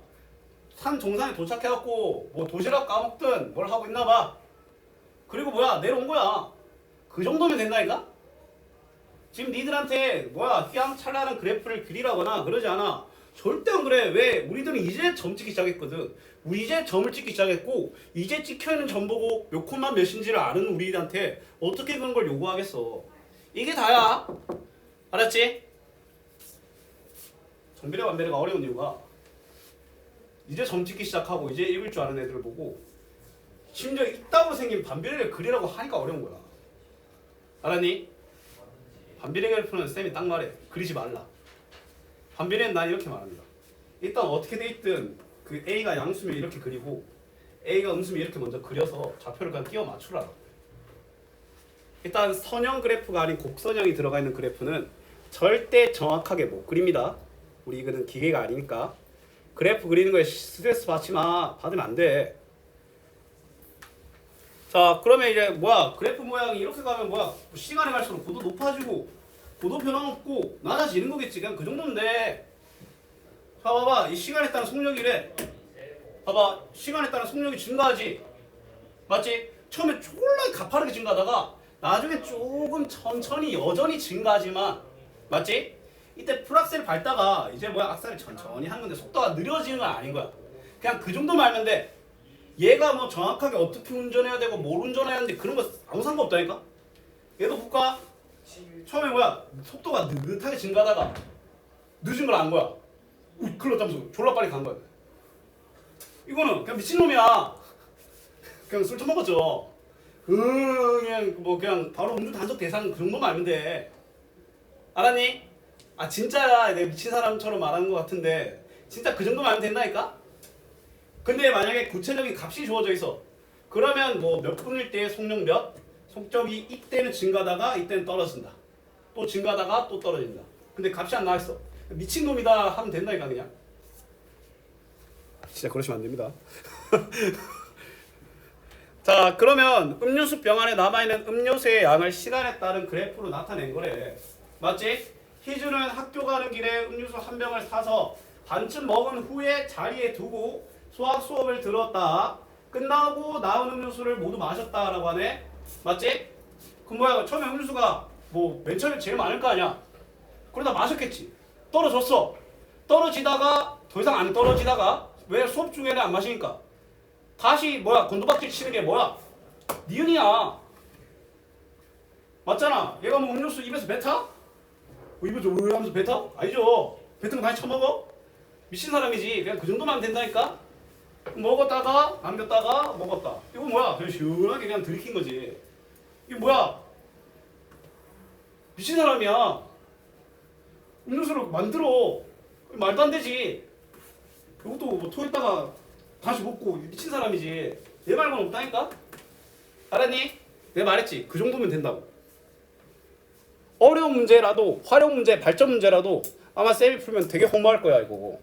[SPEAKER 1] 산 정상에 도착해갖고 뭐 도시락 까먹든 뭘 하고 있나 봐. 그리고 뭐야? 내려온 거야. 그 정도면 된다니까? 지금 니들한테 뭐야? 휘황찬란한 그래프를 그리라거나 그러지 않아. 절대 안 그래. 왜? 우리들은 이제 점 찍기 시작했거든. 우리 이제 점을 찍기 시작했고 이제 찍혀있는 점 보고 몇 콤마 몇인지를 아는 우리한테 어떻게 그런 걸 요구하겠어. 이게 다야. 알았지? 정비례 반비례가 어려운 이유가 이제 점 찍기 시작하고 이제 읽을 줄 아는 애들을 보고 심지어 이따구로 생긴 반비례를 그리라고 하니까 어려운 거야. 알았니? 반비례 그래프는 쌤이 딱 말해. 그리지 말라. 반비례는 난 이렇게 말합니다. 일단 어떻게 돼 있든 그 A가 양수면 이렇게 그리고 A가 음수면 이렇게 먼저 그려서 좌표를 그냥 끼워 맞추라. 일단 선형 그래프가 아닌 곡선형이 들어가 있는 그래프는 절대 정확하게 못 그립니다. 우리 이거는 기계가 아니니까. 그래프 그리는 거에 스트레스 받지 마. 받으면 안 돼. 자, 그러면 이제 뭐야? 그래프 모양이 이렇게 가면 뭐야? 시간이 갈수록 고도 높아지고 고도 변함없고 낮아지는 거겠지. 그냥 그 정도면 돼. 자, 봐봐. 이 시간에 따른 속력이래. 봐봐. 시간에 따른 속력이 증가하지. 맞지? 처음에 졸라 가파르게 증가하다가 나중에 조금 천천히 여전히 증가하지만 맞지? 이때 풀악셀을 밟다가 이제 뭐야? 악셀을 천천히 한 건데 속도가 느려지는 건 아닌 거야. 그냥 그 정도만 알면 돼. 얘가 뭐 정확하게 어떻게 운전해야 되고 뭘 운전해야 하는데 그런 거 아무 상관없다니까? 얘도 볼까? 처음에 뭐야? 속도가 느긋하게 증가하다가 늦은 걸 안 거야. 클럽 잡면서 졸라 빨리 간 거야. 이거는 그냥 미친놈이야. 그냥 술 처먹었죠. 그냥 뭐 그냥 바로 음주 단속 대상 그 정도만 알면 돼. 알았니? 아 진짜 내가 미친 사람처럼 말하는 것 같은데 진짜 그 정도만 알면 된다니까? 근데 만약에 구체적인 값이 주어져 있어. 그러면 뭐 몇 분일 때 속력 몇? 속력이 이때는 증가하다가 이때는 떨어진다. 또 증가하다가 또 떨어진다. 근데 값이 안 나와 있어. 미친놈이다 하면 된다니까 그냥. 진짜 그러시면 안 됩니다. 자 그러면 음료수 병 안에 남아있는 음료수의 양을 시간에 따른 그래프로 나타낸 거래. 맞지? 희주는 학교 가는 길에 음료수 한 병을 사서 반쯤 먹은 후에 자리에 두고 수학 수업을 들었다. 끝나고 나온 음료수를 모두 마셨다라고 하네. 맞지? 그럼 뭐야 처음에 음료수가 뭐 맨 처음에 제일 많을 거 아니야. 그러다 마셨겠지. 떨어졌어. 떨어지다가 더 이상 안 떨어지다가 왜 수업 중에는 안 마시니까 다시 뭐야 곤두박질 치는 게 뭐야? 니은이야. 맞잖아. 얘가 뭐 음료수 입에서 뱉어? 뭐 입에서 으 하면서 뱉어? 아니죠. 뱉은 거 다시 처먹어? 미친 사람이지. 그냥 그 정도만 하면 된다니까. 먹었다가 남겼다가 먹었다. 이거 뭐야? 그냥 시원하게 그냥 들이킨 거지. 이거 뭐야? 미친 사람이야. 음료수를 만들어. 말도 안 되지. 이것도 뭐 토했다가 다시 먹고 미친 사람이지. 내 말고는 없다니까? 알았니? 내가 말했지. 그 정도면 된다고. 어려운 문제라도 활용 문제, 발전 문제라도 아마 쌤이 풀면 되게 허무할 거야 이거.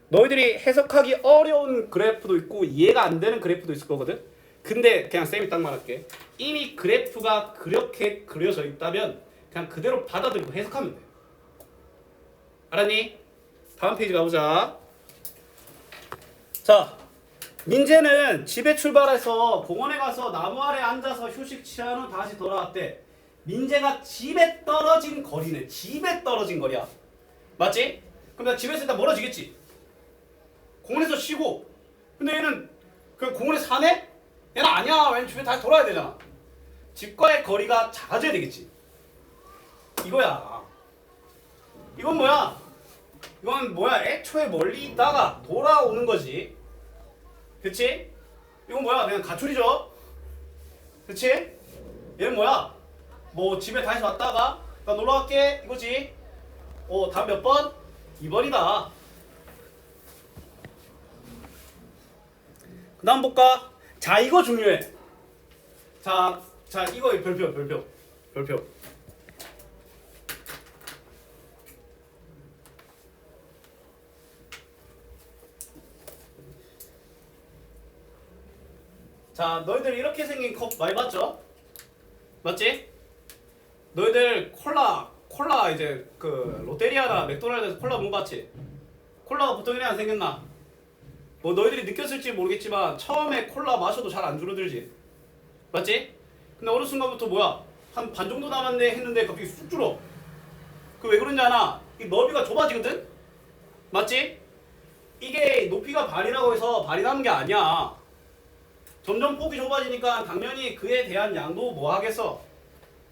[SPEAKER 1] 너희들이 해석하기 어려운 그래프도 있고 이해가 안 되는 그래프도 있을 거거든. 근데 그냥 쌤이 딱 말할게. 이미 그래프가 그렇게 그려져 있다면 그냥 그대로 받아들이고 해석하면 돼. 알았니? 다음 페이지 가보자. 자, 민재는 집에 출발해서 공원에 가서 나무 아래 앉아서 휴식 취한 후 다시 돌아왔대. 민재가 집에 떨어진 거리네. 집에 떨어진 거리야. 맞지? 그럼 나 집에서 일단 멀어지겠지. 공원에서 쉬고. 근데 얘는 그냥 공원에 사네? 얘는 아니야. 왜냐면 집에 다시 돌아야 되잖아. 집과의 거리가 작아져야 되겠지. 이거야. 이건 뭐야? 이건 뭐야? 애초에 멀리 있다가 돌아오는 거지. 그치? 이건 뭐야? 그냥 가출이죠. 그치? 얘는 뭐야? 뭐 집에 다시 왔다가 나 놀러 갈게 이거지. 다음 몇 번? 2번이다. 그 다음 볼까? 자 이거 중요해. 자 이거 별표. 자 너희들 이렇게 생긴 컵 많이 봤죠? 맞지? 너희들 콜라 이제 그 롯데리아나 맥도날드에서 콜라 못 봤지? 콜라가 보통 이래 안 생겼나? 뭐 너희들이 느꼈을지 모르겠지만 처음에 콜라 마셔도 잘 안 줄어들지. 맞지? 근데 어느 순간부터 뭐야? 한 반 정도 남았네 했는데 갑자기 쑥 줄어. 그 왜 그런지 아나? 이 너비가 좁아지거든? 맞지? 이게 높이가 반이라고 해서 반이 남은 게 아니야. 점점 폭이 좁아지니까 당연히 그에 대한 양도 뭐 하겠어?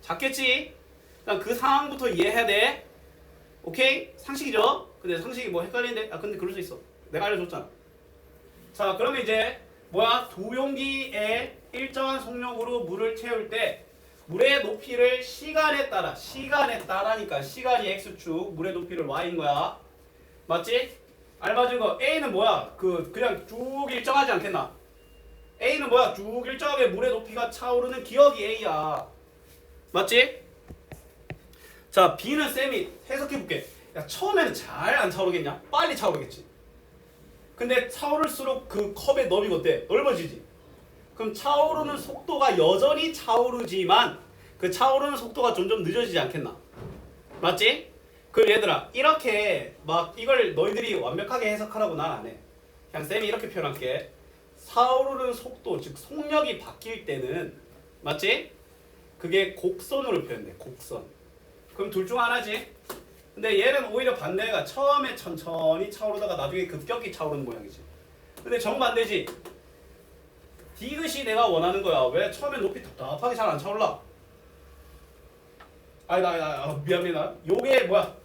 [SPEAKER 1] 작겠지? 일단 그 상황부터 이해해야 돼. 오케이? 상식이죠? 근데 상식이 뭐 헷갈리는데? 근데 그럴 수 있어. 내가 알려줬잖아. 자 그러면 이제 뭐야? 두 용기에 일정한 속력으로 물을 채울 때 물의 높이를 시간에 따라니까 시간이 x축, 물의 높이를 y인 거야. 맞지? 알맞은 거. A는 뭐야? 그냥 쭉 일정하지 않겠나? A는 뭐야? 쭉 일정하게 물의 높이가 차오르는 기억이 A야. 맞지? 자, B는 쌤이 해석해볼게. 야, 처음에는 잘 안 차오르겠냐? 빨리 차오르겠지. 근데 차오를수록 그 컵의 너비가 어때? 넓어지지. 그럼 차오르는 속도가 여전히 차오르지만 그 차오르는 속도가 점점 늦어지지 않겠나? 맞지? 그럼 얘들아, 이렇게 막 이걸 너희들이 완벽하게 해석하라고 난 안 해. 그냥 쌤이 이렇게 표현할게. 차오르는 속도, 즉 속력이 바뀔 때는 맞지? 그게 곡선으로 표현돼. 곡선. 그럼 둘 중 하나지. 근데 얘는 오히려 반대가 처음에 천천히 차오르다가 나중에 급격히 차오르는 모양이지. 근데 정반대지. 디귿이 내가 원하는 거야. 왜 처음에 높이 답답하게 잘 안 차올라? 미안해. 요게 뭐야?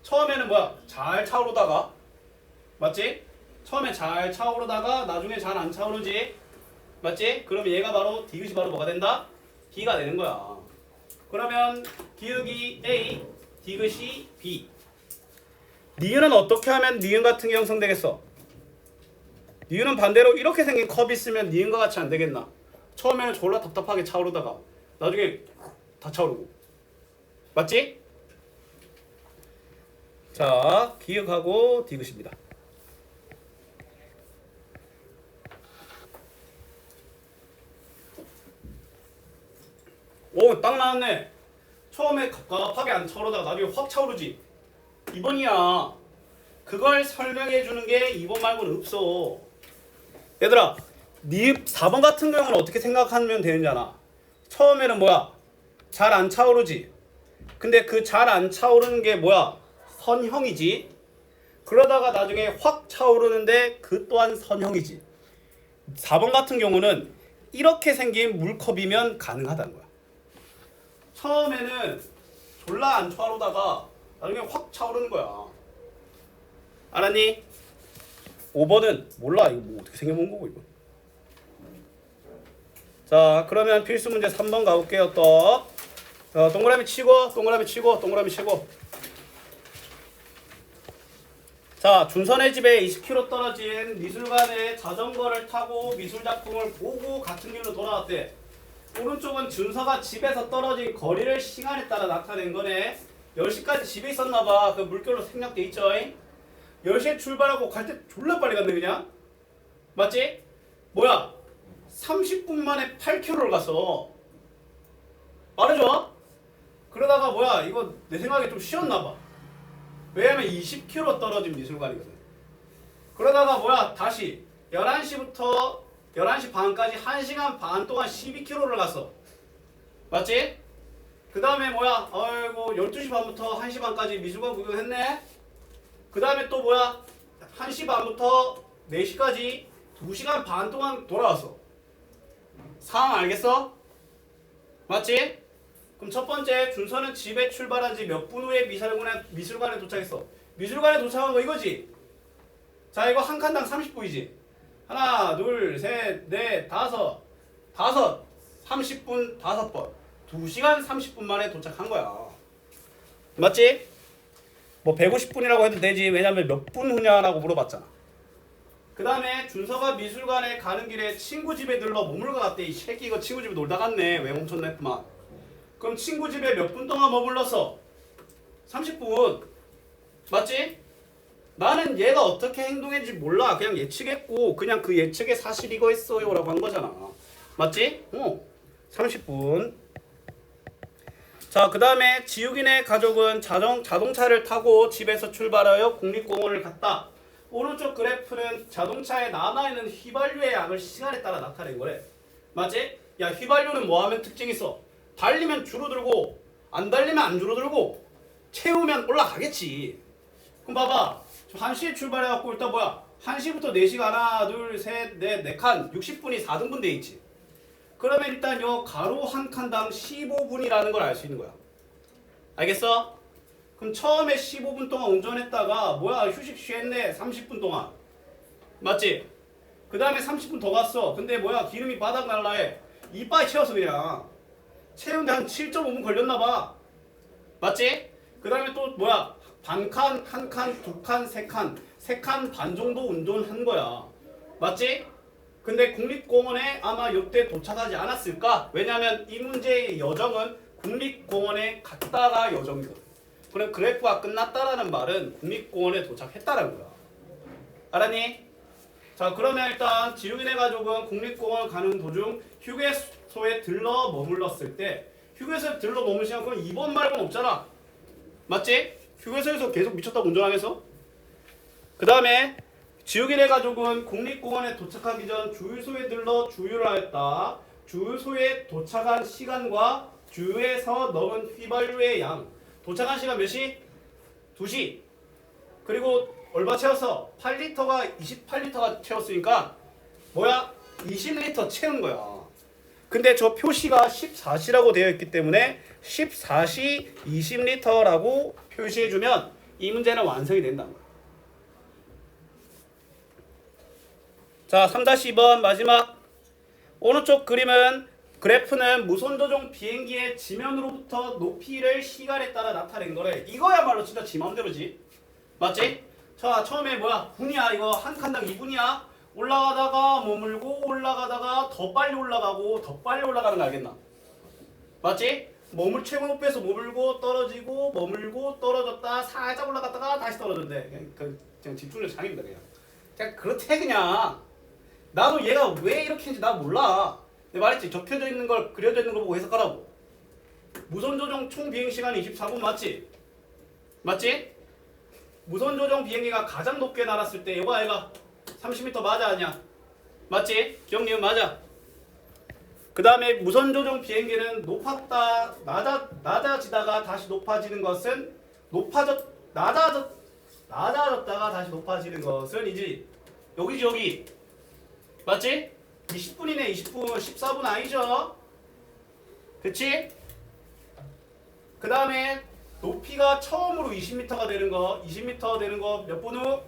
[SPEAKER 1] 처음에는 뭐야? 잘 차오르다가 맞지? 처음에 잘 차오르다가 나중에 잘 안 차오르지. 맞지? 그러면 얘가 바로 디귿이 바로 뭐가 된다? B가 되는 거야. 그러면 기울기 A, 디귿이 B. 니은은 어떻게 하면 니은 같은 게 형성되겠어? 니은은 반대로 이렇게 생긴 컵이 있으면 니은과 같이 안 되겠나? 처음에는 졸라 답답하게 차오르다가 나중에 다 차오르고. 맞지? 자, 기억하고 디귿입니다. 오, 딱 나왔네. 처음에 갑갑하게 안 차오르다가 나중에 확 차오르지. 2번이야. 그걸 설명해 주는 게 2번 말고는 없어. 얘들아, 니 4번 같은 경우는 어떻게 생각하면 되는지 아나? 처음에는 뭐야? 잘 안 차오르지. 근데 그 잘 안 차오르는 게 뭐야? 선형이지. 그러다가 나중에 확 차오르는데 그 또한 선형이지. 4번 같은 경우는 이렇게 생긴 물컵이면 가능하다는 거야. 처음에는 졸라 안 차오르다가 나중에 확 차오르는 거야. 알았니? 5번은 몰라. 이거 뭐 어떻게 생겨본 거고 이거. 자, 그러면 필수 문제 3번 가볼게요. 또 동그라미 치고 동그라미 치고 동그라미 치고. 자, 준선의 집에 20km 떨어진 미술관에 자전거를 타고 미술작품을 보고 같은 길로 돌아왔대. 오른쪽은 준서가 집에서 떨어진 거리를 시간에 따라 나타낸 거네. 10시까지 집에 있었나봐. 그 물결로 생략돼 있죠. 10시에 출발하고 갈 때 졸라 빨리 갔네 그냥. 맞지? 뭐야? 30분 만에 8km를 갔어. 말해줘. 그러다가 뭐야? 이거 내 생각에 좀 쉬었나봐. 왜냐면 20km 떨어진 미술관이거든. 그러다가 뭐야? 다시 11시부터 11시 반까지 1시간 반 동안 12km를 갔어. 맞지? 그 다음에 뭐야? 아이고 12시 반부터 1시 반까지 미술관 구경했네. 그 다음에 또 뭐야? 1시 반부터 4시까지 2시간 반 동안 돌아왔어. 상황 알겠어? 맞지? 그럼 첫 번째 준서는 집에 출발한 지 몇 분 후에 미술관에 도착했어. 미술관에 도착한 거 이거지? 자, 이거 한 칸당 30분이지. 하나, 둘, 셋, 넷, 다섯. 30분 5번. 2시간 30분 만에 도착한 거야. 맞지? 뭐 150분이라고 해도 되지. 왜냐면 몇 분 후냐라고 물어봤잖아. 그 다음에 준서가 미술관에 가는 길에 친구 집에 들러 머물러 갔대. 이 새끼 이거 친구 집에 놀다 갔네. 왜 멈췄냈구만. 그럼 친구 집에 몇 분 동안 머물렀어? 30분. 맞지? 나는 얘가 어떻게 행동했는지 몰라. 그냥 예측했고 그냥 그 예측의 사실 이거였어요 라고 한 거잖아. 맞지? 30분. 자, 그 다음에 지욱이네 가족은 자동차를 타고 집에서 출발하여 국립공원을 갔다. 오른쪽 그래프는 자동차에 남아있는 휘발유의 양을 시간에 따라 나타낸 거래. 맞지? 야, 휘발유는 뭐하면 특징이 있어? 달리면 줄어들고 안 달리면 안 줄어들고 채우면 올라가겠지. 그럼 봐봐. 1시에 출발해갖고 일단 뭐야? 1시부터 4시가 하나, 둘, 셋, 넷, 4칸 60분이 4등분 돼 있지. 그러면 일단 요 가로 한 칸당 15분이라는 걸 알 수 있는 거야. 알겠어? 그럼 처음에 15분 동안 운전했다가 뭐야 휴식 취했네 30분 동안. 맞지? 그 다음에 30분 더 갔어. 근데 뭐야 기름이 바닥 날라 해. 이빨 채워서 그냥. 채우는데 한 7.5분 걸렸나봐. 맞지? 그 다음에 또 뭐야 반칸, 한 칸, 두 칸, 세 칸, 3칸 반 정도 운전한 거야. 맞지? 근데 국립공원에 아마 이때 도착하지 않았을까? 왜냐면 이 문제의 여정은 국립공원에 갔다가 여정이거든. 그럼 그래프가 끝났다라는 말은 국립공원에 도착했다라는 거야. 알았니? 자, 그러면 일단 지욱이네 가족은 국립공원 가는 도중 휴게소에 들러 머물렀을 때 휴게소에 들러 머무시면 그럼 2번 말고는 없잖아. 맞지? 휴게소에서 계속 미쳤다고 운전하겠어? 그 다음에 지욱이네 가족은 국립공원에 도착하기 전 주유소에 들러 주유를 하였다. 주유소에 도착한 시간과 주유에서 넣은 휘발유의 양. 도착한 시간 몇 시? 2시. 그리고 얼마 채웠어? 8리터가 28리터가 채웠으니까 뭐야? 20리터 채운 거야. 근데 저 표시가 14시라고 되어 있기 때문에 14시 20리터라고 표시해주면 이 문제는 완성이 된다는 거야. 자, 3-2번 마지막. 오른쪽 그림은 그래프는 무선조종 비행기의 지면으로부터 높이를 시간에 따라 나타낸 거래. 이거야말로 진짜 지 맘대로지. 맞지? 자, 처음에 뭐야? 분이야. 이거 한 칸당 2분이야. 올라가다가 머물고 올라가다가 더 빨리 올라가고 더 빨리 올라가는 거 알겠나? 맞지? 최고 높이에서 머물고 떨어지고 머물고 떨어졌다 살짝 올라갔다가 다시 떨어졌는데 그냥 집중력 장애입니다. 그냥 그렇대. 그냥 나도 얘가 왜 이렇게 했는지 나 몰라. 내가 말했지. 적혀져 있는 걸 그려져 있는 걸 보고 해석하라고. 무선조종 총 비행시간 24분 맞지? 맞지? 무선조종 비행기가 가장 높게 날았을 때 이거 아이가 30m 맞아 아니야? 맞지? 기억 니은 맞아. 그 다음에 무선조종 비행기는 높았다 낮아지다가 다시 높아지는 것은 낮아졌다가 다시 높아지는 것은 이지 여기지 여기. 맞지? 20분이네. 20분 14분 아니죠? 그치? 그 다음에 높이가 처음으로 20m가 되는 거 20m 되는 거 몇 분 후?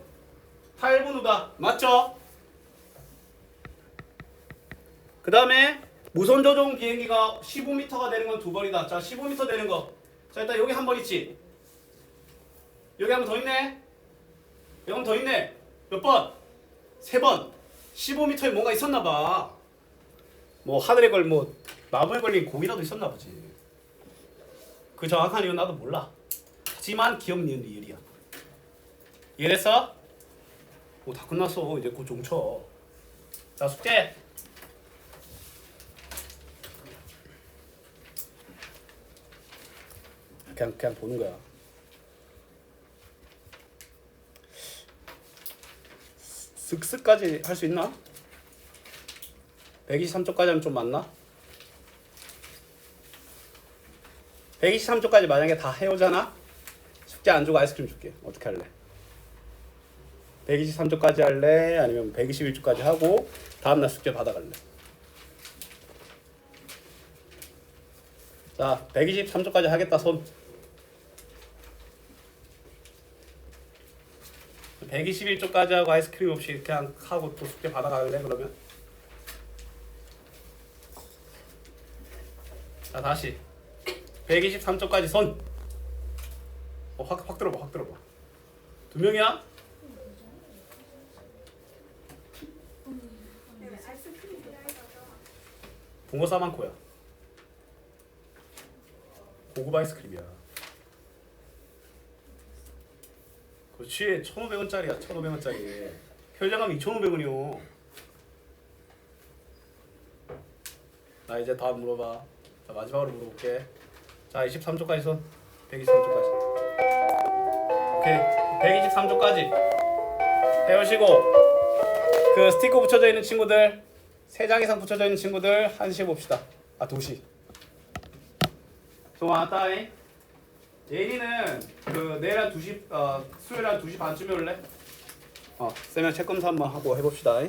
[SPEAKER 1] 8분 후다. 맞죠? 그 다음에 무선조종 비행기가 15m가 되는 건 두 번이다. 자, 15m 되는 거. 자, 일단 여기 한 번 있지. 여기 한 번 더 있네. 여기 한 번 더 있네. 몇 번? 3번. 15m에 뭔가 있었나 봐. 뭐 하늘에 나무에 걸린 고기라도 있었나 보지. 그 정확한 이유는 나도 몰라. 하지만 기억 니은 리을이야. 이해됐어? 오, 다 끝났어. 이제 곧 종쳐. 자, 숙제. 그냥 보는 거야. 쓱쓱까지 할 수 있나? 123쪽까지 하면 좀 맞나? 123쪽까지 만약에 다 해오잖아? 숙제 안 주고 아이스크림 줄게. 어떻게 할래? 123쪽까지 할래? 아니면 121쪽까지 하고 다음날 숙제 받아갈래? 자, 123쪽까지 하겠다. 손. 121쪽까지 하고 아이스크림 없이 그냥 하고 또 숙제 받아갈래? 그러면? 자, 다시 123쪽까지 손. 확 들어봐. 확 들어봐. 두 명이야? 붕어 싸만코야. 고급 아이스크림이야. 그렇지. 1,500원짜리야. 1,500원짜리. 표장하면 2,500원이요. 나 이제 다음 물어봐. 자, 마지막으로 물어볼게. 자, 23쪽까지 손. 123쪽까지. 오케이. 123쪽까지 해오시고 그 스티커 붙여져 있는 친구들 3장 이상 붙여져 있는 친구들 1시 봅시다. 2시. 좋아, 따이. 예린이는 그 내일 한 2시 수요일 한 2시 반쯤에 올래? 쌤이랑 책 검사 한번 하고 해봅시다.